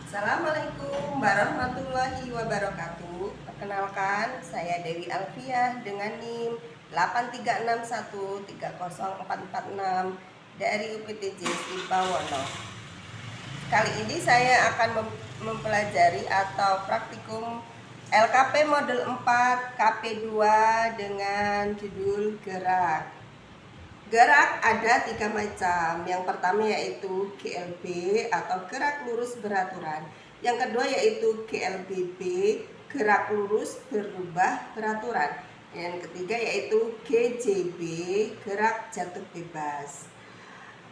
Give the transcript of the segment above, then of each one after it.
Assalamualaikum warahmatullahi wabarakatuh. Perkenalkan, saya Dewi Alfiah dengan NIM 836130446 dari UPTJ Sipawono. Kali ini saya akan mempelajari atau praktikum LKP model 4 KP2 dengan judul gerak. Gerak ada 3 macam. Yang pertama yaitu GLB atau gerak lurus beraturan. Yang kedua yaitu GLBB, gerak lurus berubah beraturan. Yang ketiga yaitu GJB, gerak jatuh bebas.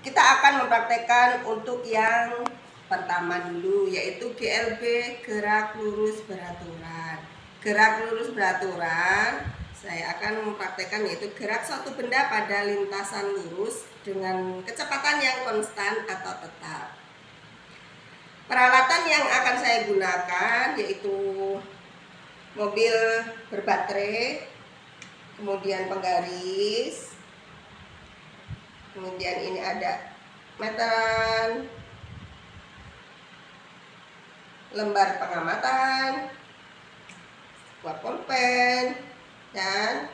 Kita akan mempraktekkan untuk yang pertama dulu, yaitu GLB, gerak lurus beraturan. Gerak lurus beraturan saya akan mempraktekkan yaitu gerak suatu benda pada lintasan lurus dengan kecepatan yang konstan atau tetap. Peralatan yang akan saya gunakan yaitu mobil berbaterai, kemudian penggaris, kemudian ini ada meteran, lembar pengamatan, sebuah pulpen, dan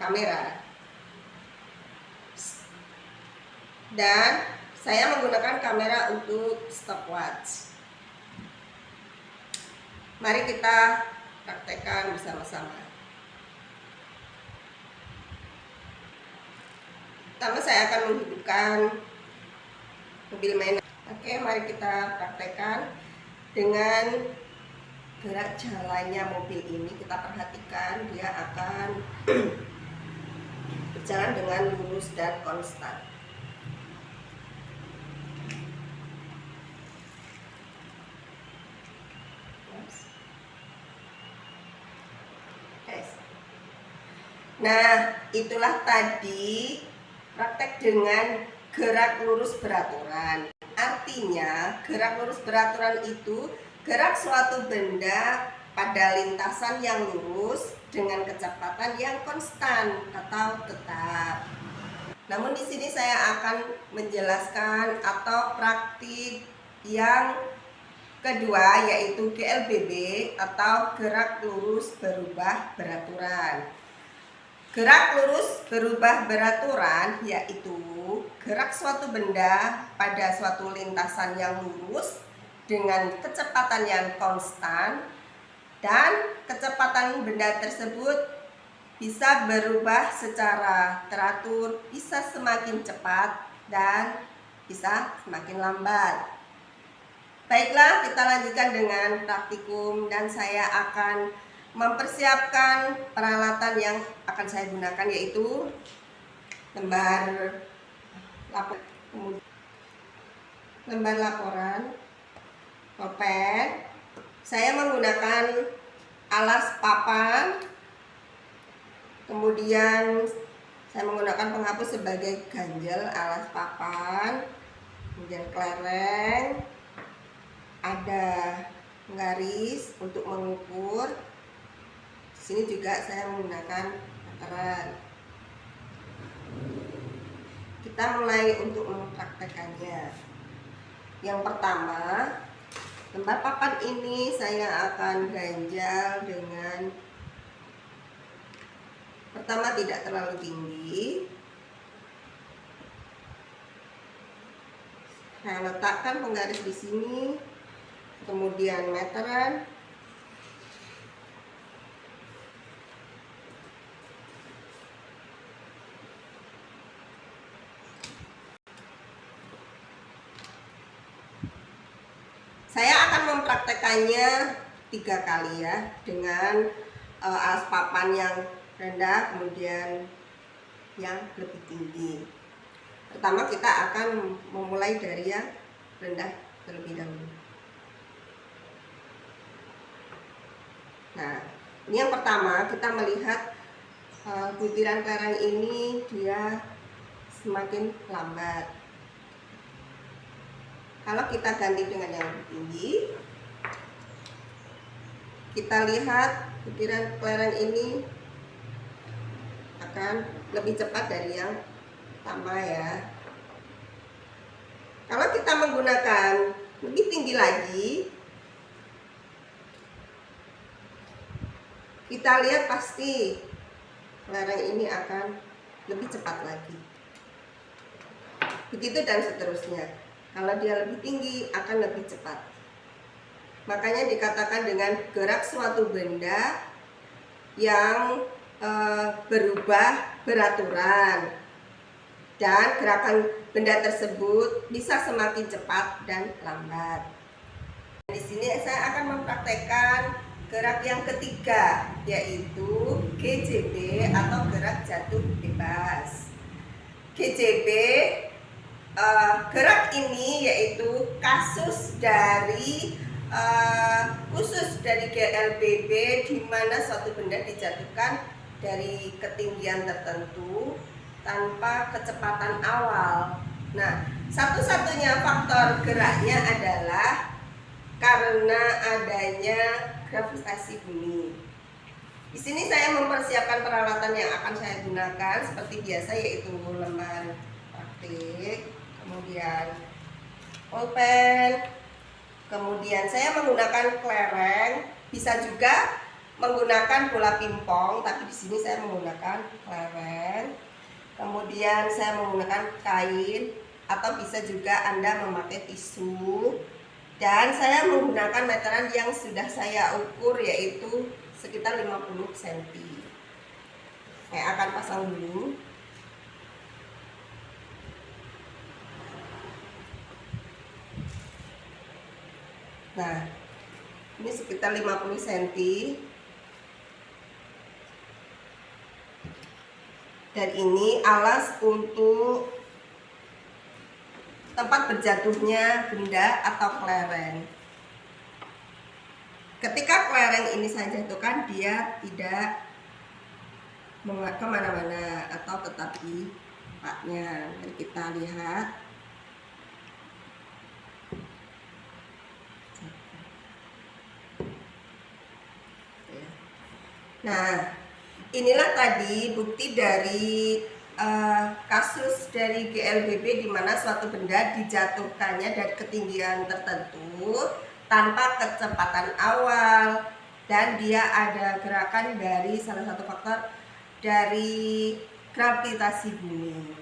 kamera. Dan saya menggunakan kamera untuk stopwatch. Mari kita praktekkan bersama-sama. Pertama saya akan menghidupkan mobil mainan. Oke, mari kita praktekkan dengan gerak jalannya mobil ini. Kita perhatikan dia akan berjalan dengan lurus dan konstan. Nah, itulah tadi praktek dengan gerak lurus beraturan. Artinya, gerak lurus beraturan itu gerak suatu benda pada lintasan yang lurus dengan kecepatan yang konstan atau tetap. Namun di sini saya akan menjelaskan atau praktik yang kedua yaitu GLBB atau gerak lurus berubah beraturan. Gerak lurus berubah beraturan yaitu gerak suatu benda pada suatu lintasan yang lurus dengan kecepatan yang konstan, dan kecepatan benda tersebut bisa berubah secara teratur, bisa semakin cepat dan bisa semakin lambat. Baiklah, kita lanjutkan dengan praktikum dan saya akan mempersiapkan peralatan yang akan saya gunakan yaitu lembar laporan, pulpen. Saya menggunakan alas papan, kemudian saya menggunakan penghapus sebagai ganjel alas papan, kemudian kelereng, ada garis untuk mengukur. Di sini juga saya menggunakan meteran. Kita mulai untuk mempraktekannya. Yang pertama, lembar papan ini saya akan ganjal dengan pertama tidak terlalu tinggi. Saya letakkan penggaris di sini, kemudian meteran. Saya akan mempraktekannya 3 kali ya, dengan alas papan yang rendah kemudian yang lebih tinggi. Pertama kita akan memulai dari yang rendah terlebih dahulu. Nah, ini yang pertama, kita melihat butiran kelereng ini dia semakin lambat. Kalau kita ganti dengan yang lebih tinggi, kita lihat butiran kelereng ini akan lebih cepat dari yang pertama ya. Kalau kita menggunakan lebih tinggi lagi, kita lihat pasti kelereng ini akan lebih cepat lagi. Begitu dan seterusnya. Kalau dia lebih tinggi akan lebih cepat. Makanya dikatakan dengan gerak suatu benda yang berubah beraturan, dan gerakan benda tersebut bisa semakin cepat dan lambat. Di sini saya akan mempraktekkan gerak yang ketiga, yaitu GJB atau gerak jatuh bebas. GJB, gerak ini yaitu kasus dari khusus dari GLBB, di mana suatu benda dijatuhkan dari ketinggian tertentu tanpa kecepatan awal. Nah, satu-satunya faktor geraknya adalah karena adanya gravitasi bumi. Di sini saya mempersiapkan peralatan yang akan saya gunakan seperti biasa, yaitu lembar praktik, kemudian pulpen, kemudian saya menggunakan kelereng, bisa juga menggunakan bola pingpong, tapi di sini saya menggunakan kelereng. Kemudian saya menggunakan kain, atau bisa juga Anda memakai tisu. Dan saya menggunakan meteran yang sudah saya ukur, yaitu sekitar 50 cm. Saya akan pasang dulu. Nah, ini sekitar 50 cm. Dan ini alas untuk tempat berjatuhnya benda atau kelereng. Ketika kelereng ini saya jatuhkan, dia tidak kemana-mana atau tetap di tempatnya. Mari kita lihat. Nah, inilah tadi bukti dari kasus dari GLBB, di mana suatu benda dijatuhkannya dari ketinggian tertentu tanpa kecepatan awal, dan dia ada gerakan dari salah satu faktor dari gravitasi bumi.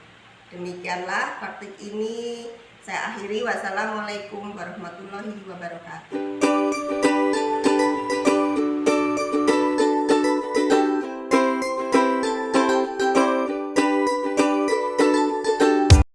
Demikianlah praktik ini saya akhiri. Wassalamualaikum warahmatullahi wabarakatuh.